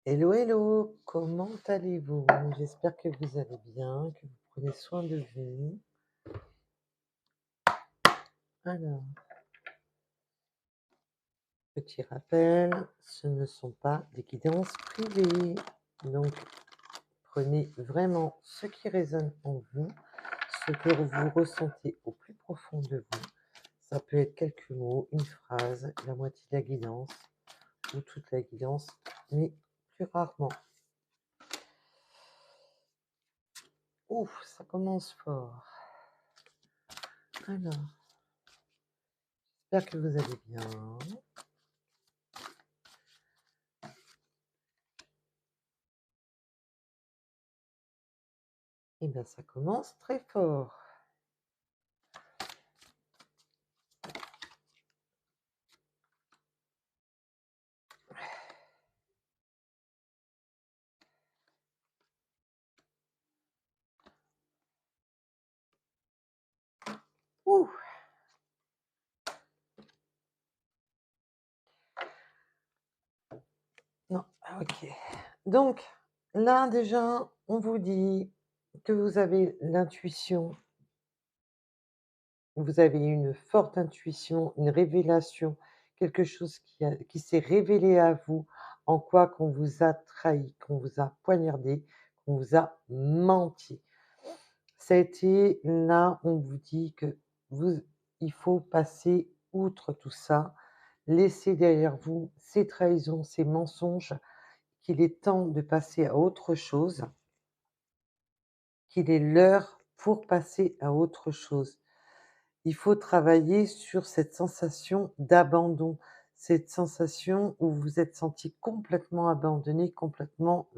Hello, hello, comment allez-vous? J'espère que vous allez bien, que vous prenez soin de vous. Alors, petit rappel, ce ne sont pas des guidances privées. Donc, prenez vraiment ce qui résonne en vous, ce que vous ressentez au plus profond de vous. Ça peut être quelques mots, une phrase, la moitié de la guidance ou toute la guidance, mais plus rarement. Ouf, ça commence fort. Alors, j'espère que vous allez bien. Eh bien, ça commence très fort. Ouh, non, ok. Donc, là, déjà, on vous dit que vous avez l'intuition, vous avez une forte intuition, une révélation, quelque chose qui s'est révélé à vous, en quoi qu'on vous a trahi, qu'on vous a poignardé, qu'on vous a menti. Ça a été là, on vous dit que vous, il faut passer outre tout ça, laisser derrière vous ces trahisons, ces mensonges, qu'il est temps de passer à autre chose, qu'il est l'heure pour passer à autre chose. Il faut travailler sur cette sensation d'abandon, cette sensation où vous êtes senti complètement abandonné, complètement,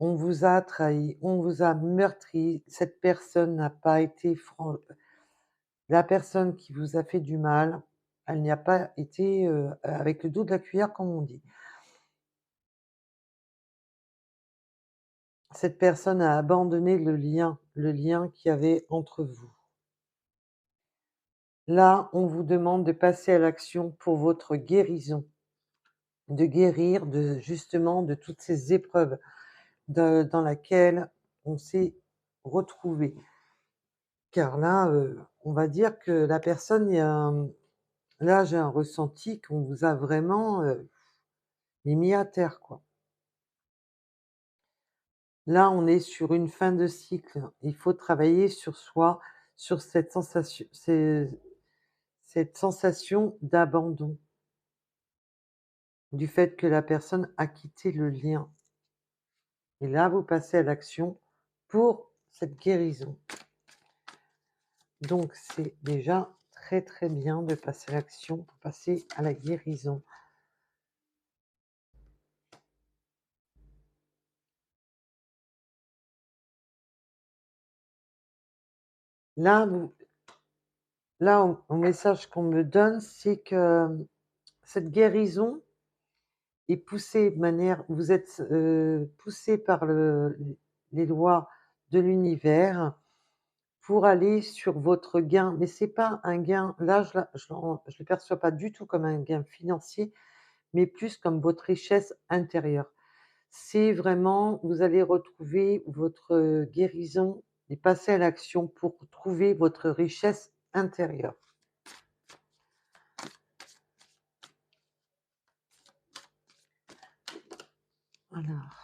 on vous a trahi, on vous a meurtri, cette personne n'a pas été la personne qui vous a fait du mal, elle n'y a pas été, avec le dos de la cuillère comme on dit. Cette personne a abandonné le lien qu'il y avait entre vous. Là, on vous demande de passer à l'action pour votre guérison, de guérir de justement de toutes ces épreuves dans laquelle on s'est retrouvé. Car là, on va dire que la personne, là, j'ai un ressenti qu'on vous a vraiment mis à terre, quoi. Là, on est sur une fin de cycle. Il faut travailler sur soi, sur cette sensation d'abandon, du fait que la personne a quitté le lien. Et là, vous passez à l'action pour cette guérison. Donc, c'est déjà très très bien de passer à l'action pour passer à la guérison. Là, au message qu'on me donne, c'est que cette guérison est poussée de manière, vous êtes poussé par les lois de l'univers pour aller sur votre gain, mais c'est pas un gain, là je le perçois pas du tout comme un gain financier, mais plus comme votre richesse intérieure. C'est vraiment, vous allez retrouver votre guérison et passer à l'action pour trouver votre richesse intérieure. Alors,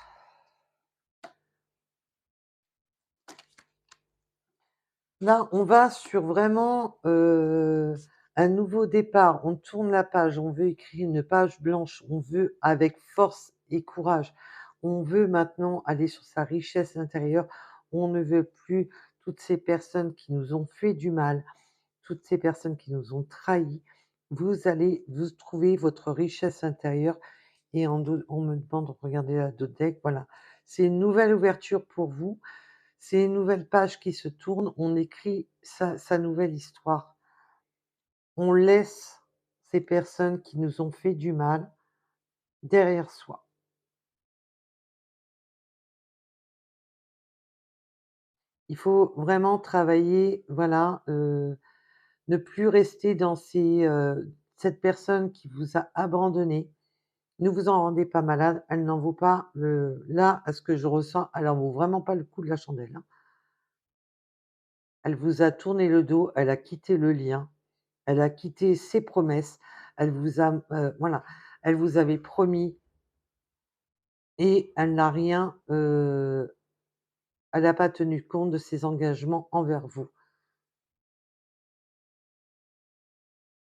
là, on va sur vraiment, un nouveau départ. On tourne la page, on veut écrire une page blanche, on veut avec force et courage. On veut maintenant aller sur sa richesse intérieure. On ne veut plus toutes ces personnes qui nous ont fait du mal, toutes ces personnes qui nous ont trahis. Vous allez vous trouver votre richesse intérieure et on me demande de regarder la d'autres decks, voilà. C'est une nouvelle ouverture pour vous, c'est une nouvelle page qui se tourne, on écrit sa nouvelle histoire. On laisse ces personnes qui nous ont fait du mal derrière soi. Il faut vraiment travailler, voilà, ne plus rester dans cette personne qui vous a abandonné, Ne vous en rendez pas malade, elle n'en vaut pas le là, à ce que je ressens, elle en vaut vraiment pas le coup de la chandelle, hein. Elle vous a tourné le dos, elle a quitté le lien, elle a quitté ses promesses, elle vous a, voilà, elle vous avait promis et elle n'a rien, elle n'a pas tenu compte de ses engagements envers vous.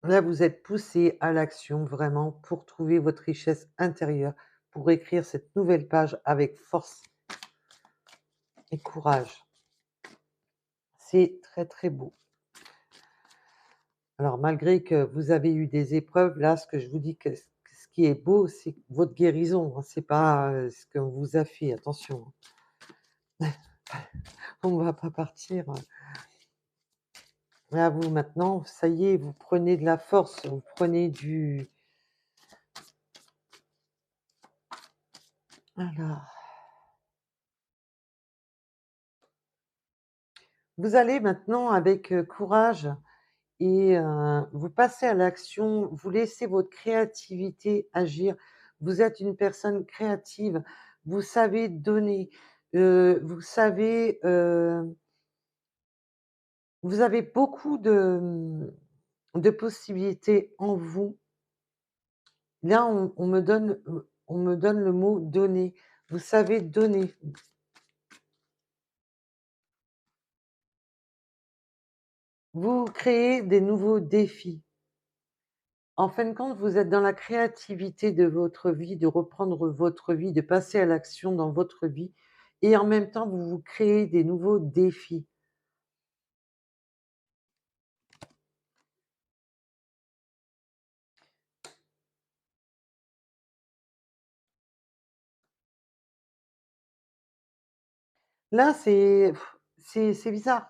Là, vous êtes poussé à l'action vraiment pour trouver votre richesse intérieure, pour écrire cette nouvelle page avec force et courage. C'est très, très beau. Alors malgré que vous avez eu des épreuves, là, ce que je vous dis que ce qui est beau, c'est votre guérison, hein, c'est pas, ce qu'on vous a fait, attention, hein. On ne va pas partir, là, vous maintenant, ça y est, vous prenez de la force, vous prenez du alors, vous allez maintenant avec, courage et vous passez à l'action, vous laissez votre créativité agir. Vous êtes une personne créative, vous savez donner, vous savez, vous avez beaucoup de possibilités en vous. Là, on me donne le mot «donner». Vous savez donner. Vous créez des nouveaux défis. En fin de compte, vous êtes dans la créativité de votre vie, de reprendre votre vie, de passer à l'action dans votre vie et en même temps, vous vous créez des nouveaux défis. Là, c'est bizarre,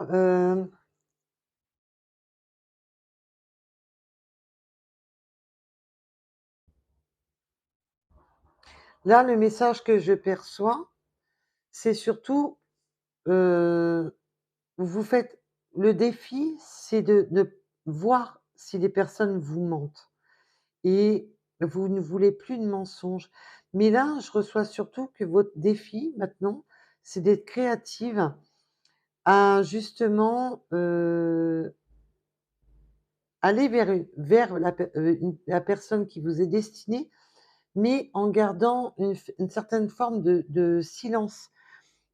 là, le message que je perçois, c'est surtout, heu, vous faites le défi, c'est de voir si les personnes vous mentent et vous ne voulez plus de mensonges. Mais là, je reçois surtout que votre défi maintenant, c'est d'être créative à justement, aller vers la personne qui vous est destinée, mais en gardant une certaine forme de silence.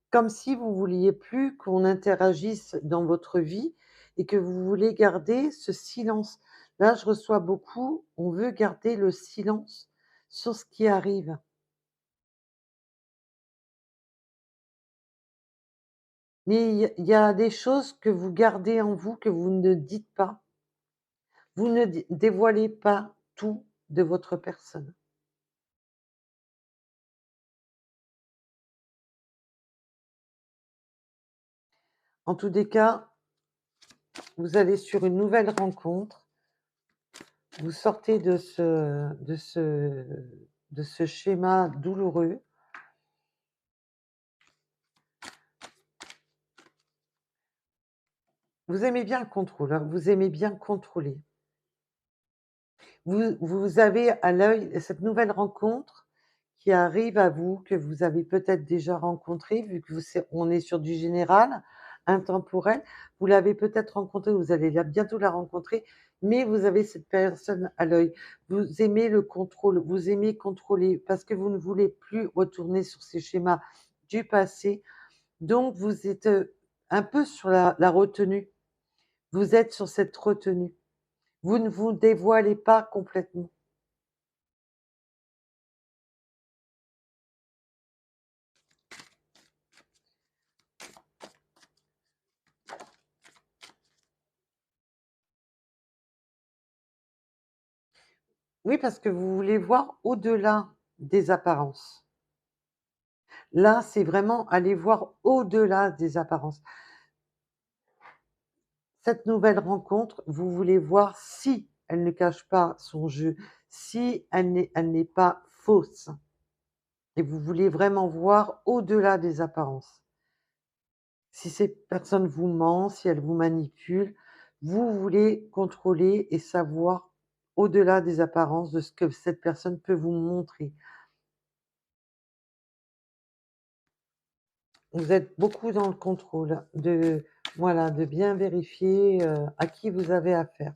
Comme si vous vouliez plus qu'on interagisse dans votre vie et que vous voulez garder ce silence. Là, je reçois beaucoup, on veut garder le silence sur ce qui arrive. Mais il y a des choses que vous gardez en vous, que vous ne dites pas. Vous ne dévoilez pas tout de votre personne. En tous les cas, vous allez sur une nouvelle rencontre, vous sortez de ce schéma douloureux. Vous aimez bien le contrôle, hein, vous aimez bien contrôler. Vous avez à l'œil cette nouvelle rencontre qui arrive à vous, que vous avez peut-être déjà rencontrée, vu que on est sur du général, intemporel. Vous l'avez peut-être rencontrée, vous allez bientôt la rencontrer, mais vous avez cette personne à l'œil. Vous aimez le contrôle, vous aimez contrôler parce que vous ne voulez plus retourner sur ces schémas du passé. Donc vous êtes, un peu sur la retenue. Vous êtes sur cette retenue. Vous ne vous dévoilez pas complètement. Oui, parce que vous voulez voir au-delà des apparences. Là, c'est vraiment aller voir au-delà des apparences. Cette nouvelle rencontre, vous voulez voir si elle ne cache pas son jeu, si elle n'est pas fausse et vous voulez vraiment voir au-delà des apparences. Si ces personnes vous ment, si elles vous manipulent, vous voulez contrôler et savoir au-delà des apparences, de ce que cette personne peut vous montrer. Vous êtes beaucoup dans le contrôle de voilà, de bien vérifier, à qui vous avez affaire.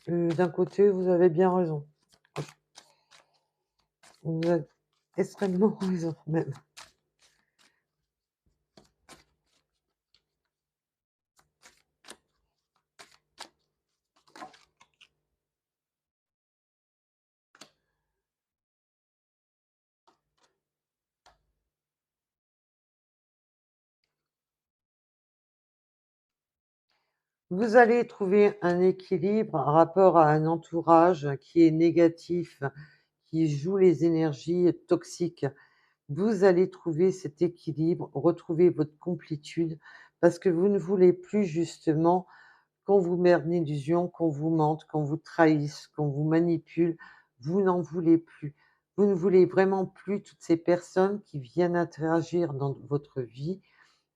D'un côté, vous avez bien raison. Vous avez extrêmement raison même. Vous allez trouver un équilibre en rapport à un entourage qui est négatif, qui joue les énergies toxiques. Vous allez trouver cet équilibre, retrouver votre complétude, parce que vous ne voulez plus justement qu'on vous met en illusion, qu'on vous mente, qu'on vous trahisse, qu'on vous manipule. Vous n'en voulez plus. Vous ne voulez vraiment plus toutes ces personnes qui viennent interagir dans votre vie.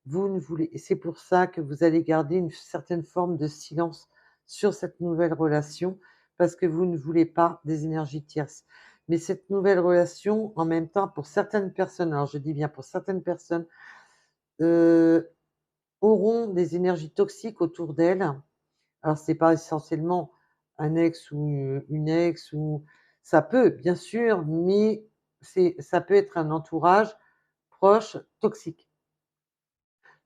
Vous ne voulez et c'est pour ça que vous allez garder une certaine forme de silence sur cette nouvelle relation, parce que vous ne voulez pas des énergies tierces. Mais cette nouvelle relation, en même temps, pour certaines personnes, alors je dis bien pour certaines personnes, heu, auront des énergies toxiques autour d'elles. Alors c'est pas essentiellement un ex ou une ex ou ça peut bien sûr, mais ça peut être un entourage proche toxique.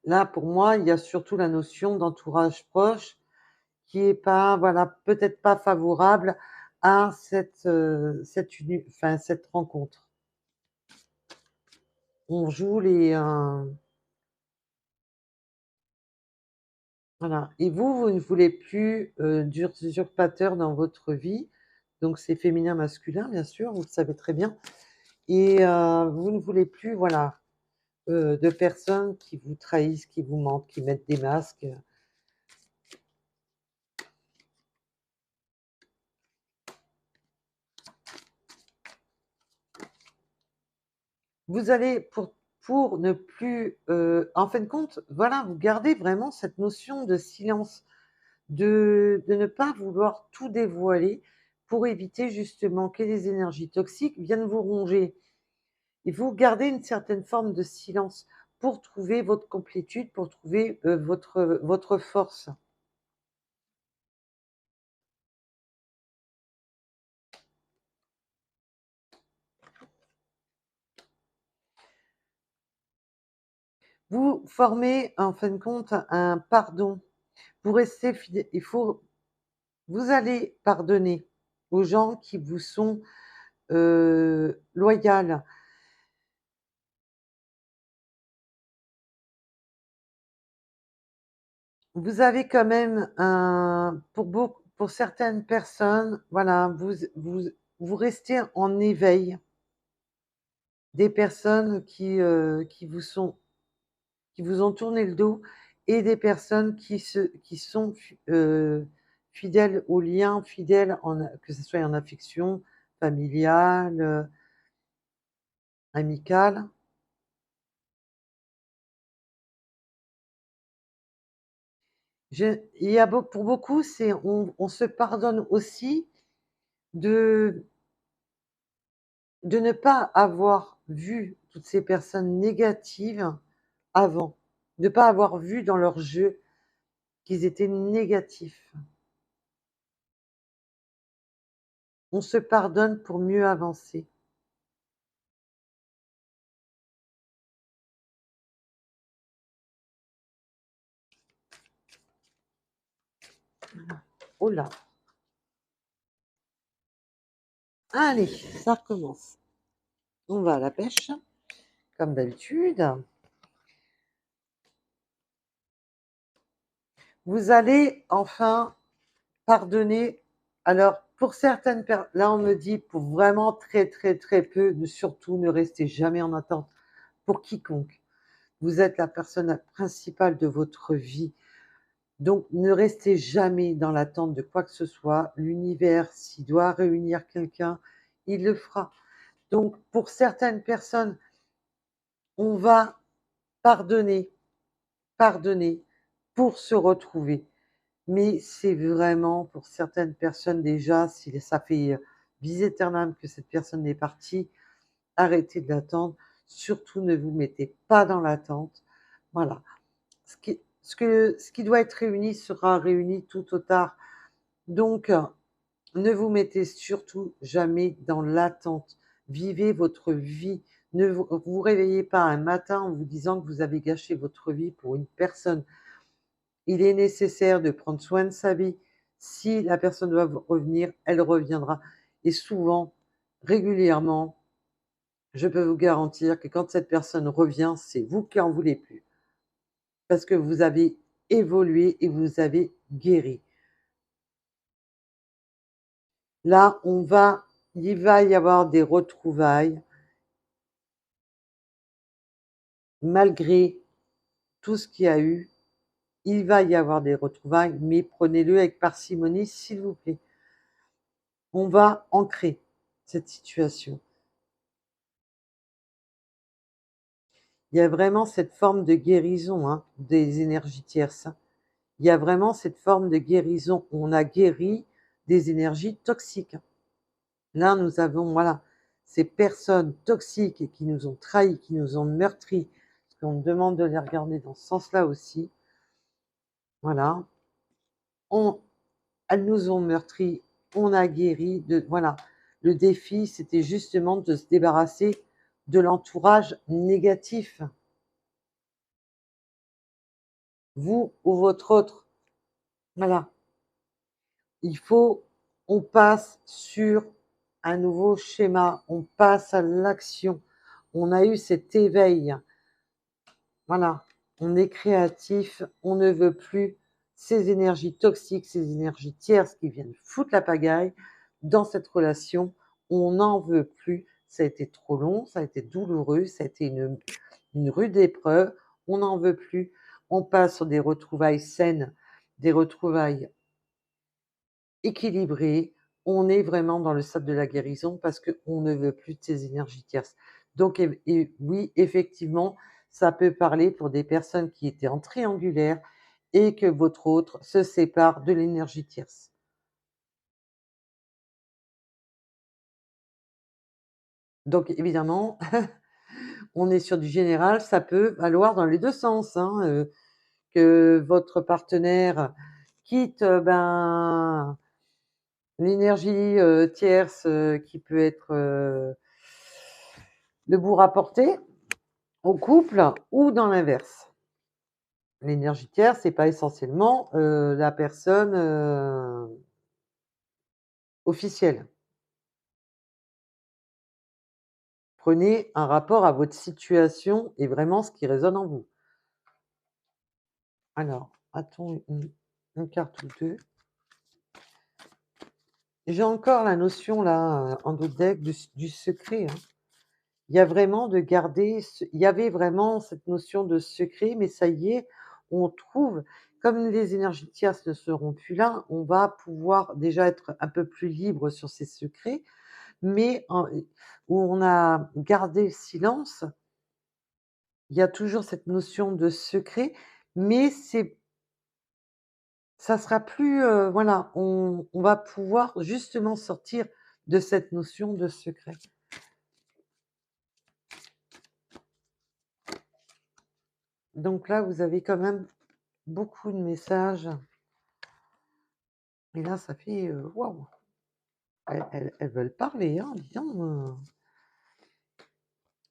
Là, pour moi, il y a surtout la notion d'entourage proche qui est pas, voilà, peut-être pas favorable à cette rencontre. On joue voilà et vous ne voulez plus, d'usurpateur dans votre vie, donc c'est féminin, masculin, bien sûr, vous le savez très bien et vous ne voulez plus, voilà, de personnes qui vous trahissent, qui vous mentent, qui mettent des masques. Vous allez pour ne plus, en fin de compte, voilà, vous gardez vraiment cette notion de silence, de ne pas vouloir tout dévoiler pour éviter justement que les énergies toxiques viennent vous ronger. Et vous gardez une certaine forme de silence pour trouver votre complétude, pour trouver, votre force. Vous formez en fin de compte un pardon. Vous restez fidè il faut vous allez pardonner aux gens qui vous sont, loyales. Vous avez quand même un pour certaines personnes, voilà, vous restez en éveil. Des personnes qui vous ont tourné le dos et des personnes qui sont fidèles aux liens, fidèles que ce soit en affection, familiale, amicale. Il y a pour beaucoup, on se pardonne aussi de ne pas avoir vu toutes ces personnes négatives avant, de ne pas avoir vu dans leur jeu qu'ils étaient négatifs. On se pardonne pour mieux avancer. Oh là! Allez, ça recommence. On va à la pêche, comme d'habitude. Vous allez enfin pardonner. Alors, pour certaines personnes, là, on me dit pour vraiment très, très, très peu, surtout ne restez jamais en attente pour quiconque. Vous êtes la personne principale de votre vie. Donc, ne restez jamais dans l'attente de quoi que ce soit. L'univers, s'il doit réunir quelqu'un, il le fera. Donc, pour certaines personnes, on va pardonner, pardonner pour se retrouver. mais c'est vraiment pour certaines personnes déjà, si ça fait, viséternam que cette personne est partie, arrêtez de l'attendre. Surtout ne vous mettez pas dans l'attente. Voilà. Ce qui doit être réuni sera réuni tôt ou tard. Donc, ne vous mettez surtout jamais dans l'attente. Vivez votre vie. Ne vous réveillez pas un matin en vous disant que vous avez gâché votre vie pour une personne. Il est nécessaire de prendre soin de sa vie. Si la personne doit revenir, elle reviendra et souvent, régulièrement, je peux vous garantir que quand cette personne revient, c'est vous qui en voulez plus parce que vous avez évolué et vous avez guéri. Là, il va y avoir des retrouvailles malgré tout ce qu'il y a eu. Il va y avoir des retrouvailles, mais prenez-le avec parcimonie, s'il vous plaît. On va ancrer cette situation. Il y a vraiment cette forme de guérison, hein, des énergies tierces, hein. Il y a vraiment cette forme de guérison. On a guéri des énergies toxiques, hein. Là, nous avons, voilà, ces personnes toxiques qui nous ont trahis, qui nous ont meurtris, parce qu'on me demande de les regarder dans ce sens-là aussi. Voilà. On Elles nous ont meurtris, on a guéri de voilà. Le défi, c'était justement de se débarrasser de l'entourage négatif. Vous ou votre autre. Voilà. Il faut On passe sur un nouveau schéma, on passe à l'action. On a eu cet éveil. Voilà, on est créatif, on ne veut plus ces énergies toxiques, ces énergies tierces qui viennent foutre la pagaille dans cette relation. On n'en veut plus. Ça a été trop long, ça a été douloureux, ça a été une rude épreuve. On n'en veut plus. On passe sur des retrouvailles saines, des retrouvailles équilibrées. On est vraiment dans le stade de la guérison parce qu'on ne veut plus de ces énergies tierces. Donc, et oui, effectivement, ça peut parler pour des personnes qui étaient en triangulaire et que votre autre se sépare de l'énergie tierce. Donc, évidemment, on est sur du général, ça peut valoir dans les 2 sens, hein, que votre partenaire quitte, ben, l'énergie, tierce, qui peut être, le vous rapporter au couple ou dans l'inverse. L'énergie tierce, c'est pas essentiellement, la personne, officielle. Prenez un rapport à votre situation et vraiment ce qui résonne en vous. Alors, a-t-on une carte ou 2? J'ai encore la notion là, en dos de deck du secret, hein. Il y avait vraiment cette notion de secret, mais ça y est, on trouve comme les énergies tierces ne seront plus là, on va pouvoir déjà être un peu plus libre sur ces secrets, mais où on a gardé le silence, il y a toujours cette notion de secret, mais ça sera plus, voilà, on va pouvoir justement sortir de cette notion de secret. Donc là, vous avez quand même beaucoup de messages et là, ça fait, waouh! Elles veulent parler, hein, dis donc,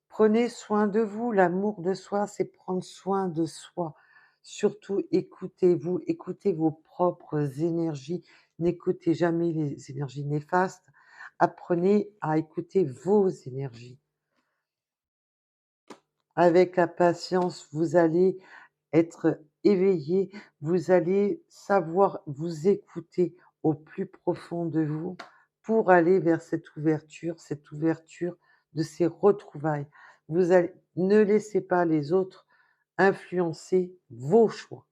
Prenez soin de vous, l'amour de soi, c'est prendre soin de soi. Surtout écoutez-vous, écoutez vos propres énergies, n'écoutez jamais les énergies néfastes. Apprenez à écouter vos énergies. Avec la patience, vous allez être éveillé, vous allez savoir vous écouter au plus profond de vous pour aller vers cette ouverture de ces retrouvailles. Ne laissez pas les autres influencer vos choix,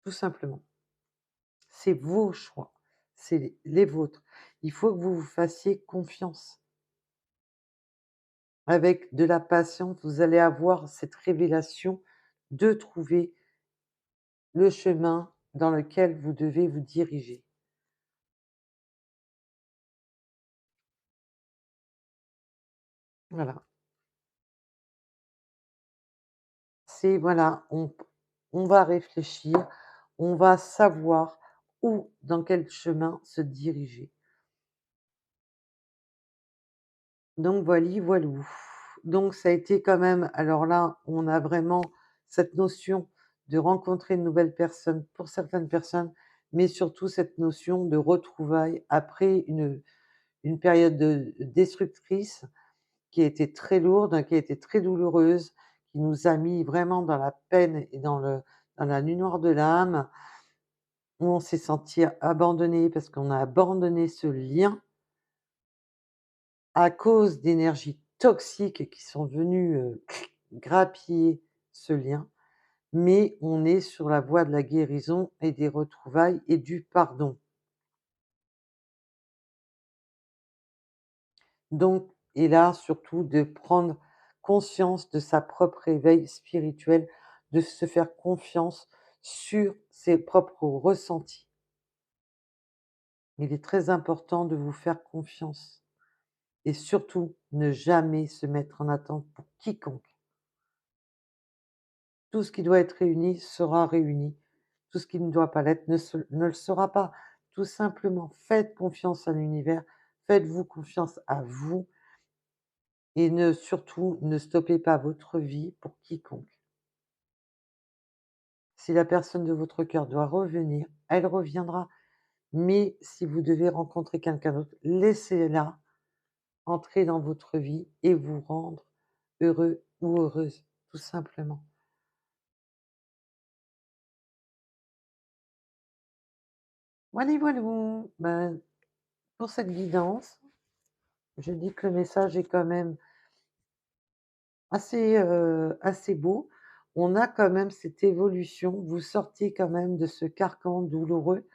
tout simplement. C'est vos choix, c'est les vôtres. Il faut que vous vous fassiez confiance. Avec de la patience, vous allez avoir cette révélation de trouver le chemin dans lequel vous devez vous diriger. Voilà. C'est voilà, on va réfléchir, on va savoir où, dans quel chemin se diriger. Donc voili voilou. Donc ça a été quand même alors là, on a vraiment cette notion de rencontrer une nouvelle personne pour certaines personnes, mais surtout cette notion de retrouvailles après une période destructrice qui a été très lourde, qui a été très douloureuse, qui nous a mis vraiment dans la peine et dans la nuit noire de l'âme, où on s'est senti abandonné parce qu'on a abandonné ce lien à cause d'énergies toxiques qui sont venues, grappiller ce lien, mais on est sur la voie de la guérison et des retrouvailles et du pardon. Donc et là, surtout de prendre conscience de sa propre éveil spirituel, de se faire confiance sur ses propres ressentis. Il est très important de vous faire confiance et surtout ne jamais se mettre en attente pour quiconque. Tout ce qui doit être réuni sera réuni. Tout ce qui ne doit pas l'être ne le sera pas. Tout simplement, faites confiance à l'univers, faites-vous confiance à vous et ne surtout ne stoppez pas votre vie pour quiconque. Si la personne de votre cœur doit revenir, elle reviendra. Mais si vous devez rencontrer quelqu'un d'autre, laissez-la entrer dans votre vie et vous rendre heureux ou heureuse, tout simplement. Voilà, voilà. Ben, pour cette guidance, je dis que le message est quand même assez beau. On a quand même cette évolution. Vous sortez quand même de ce carcan douloureux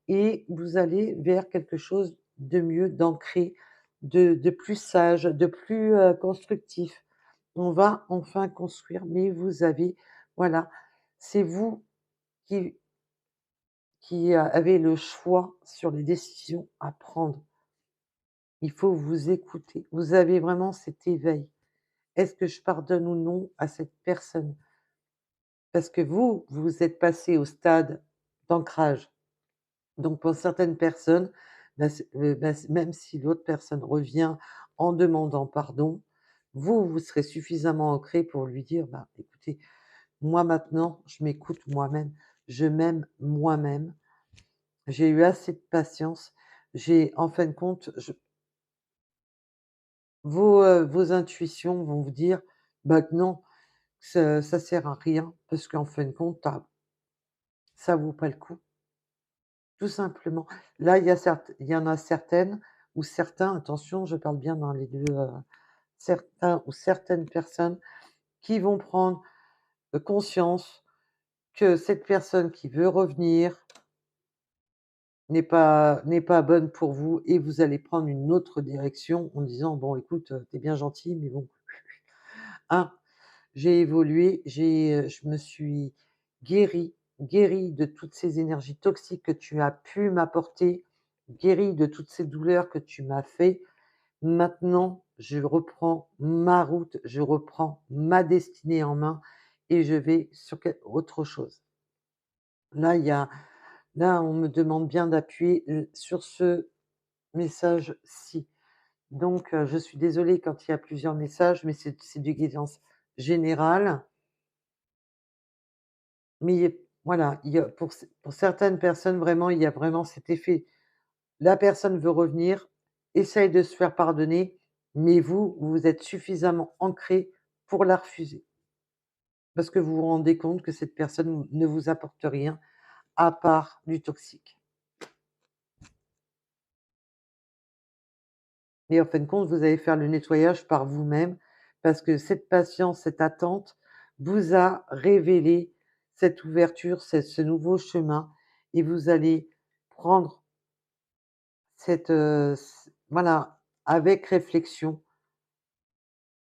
et vous allez vers quelque chose de mieux, d'ancré, de plus sage, de plus, constructif. On va enfin construire, mais vous avez voilà, c'est vous qui avez le choix sur les décisions à prendre. Il faut vous écouter. Vous avez vraiment cet éveil. Est-ce que je pardonne ou non à cette personne? Parce que vous êtes passé au stade d'ancrage. Donc pour certaines personnes, même si l'autre personne revient en demandant pardon, vous serez suffisamment ancré pour lui dire: «Bah, écoutez, moi maintenant, je m'écoute moi-même, je m'aime moi-même, j'ai eu assez de patience, j'ai en fin de compte, vos intuitions vont vous dire, bah, que non, ça sert à rien parce qu'en fin de compte, ça vaut pas le coup». Tout simplement. Là, il y en a certaines ou certains, attention, je parle bien dans les 2, certains ou certaines personnes qui vont prendre, conscience que cette personne qui veut revenir n'est pas bonne pour vous et vous allez prendre une autre direction en disant: «Bon écoute, tu bien gentil, mais bon, hein, j'ai évolué, je me suis guérie de toutes ces énergies toxiques que tu as pu m'apporter, guérie de toutes ces douleurs que tu m'as fait. Maintenant, je reprends ma route, je reprends ma destinée en main et je vais sur autre chose». Là, il y a là, on me demande bien d'appuyer, sur ce message-ci. Donc, je suis désolée quand il y a plusieurs messages, mais c'est des guidances générales. Mais voilà, il y a pour certaines personnes, vraiment, il y a vraiment cet effet. La personne veut revenir, essaye de se faire pardonner, mais vous êtes suffisamment ancré pour la refuser. Parce que vous vous rendez compte que cette personne ne vous apporte rien à part du toxique. Et en fin de compte, vous allez faire le nettoyage par vous-même parce que cette patience, cette attente vous a révélé cette ouverture, ce nouveau chemin et vous allez prendre voilà, avec réflexion,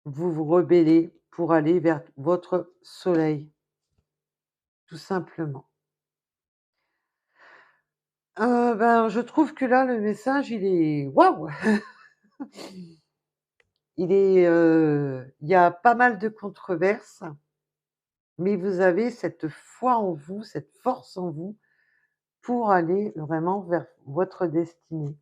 vous vous rebellez pour aller vers votre soleil, tout simplement. Ben, je trouve que là, le message, il est waouh! Il y a pas mal de controverses, mais vous avez cette foi en vous, cette force en vous pour aller vraiment vers votre destinée.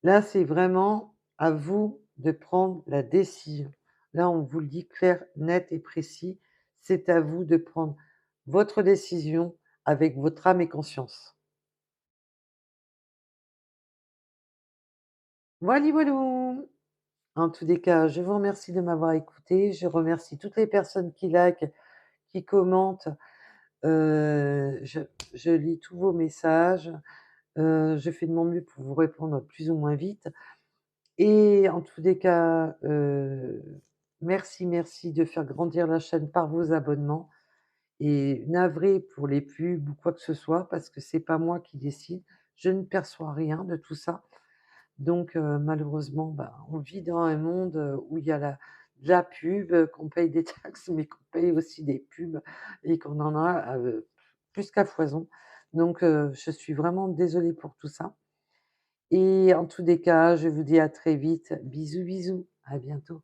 Là, c'est vraiment à vous de prendre la décision. Là, on vous le dit clair, net et précis, c'est à vous de prendre votre décision avec votre âme et conscience. Voilà, voilou! En tous les cas, je vous remercie de m'avoir écouté. Je remercie toutes les personnes qui likent, qui commentent. Heu, je je lis tous vos messages. Je fais de mon mieux pour vous répondre plus ou moins vite et en tous les cas, merci, merci de faire grandir la chaîne par vos abonnements et navrée pour les pubs ou quoi que ce soit parce que c'est pas moi qui décide. Je ne perçois rien de tout ça. Donc malheureusement, bah, on vit dans un monde, où il y a la pub, qu'on paye des taxes, mais qu'on paye aussi des pubs et qu'on en a, plus qu'à foison. Donc je suis vraiment désolée pour tout ça et en tous les cas, je vous dis à très vite. Bisous, bisous, à bientôt.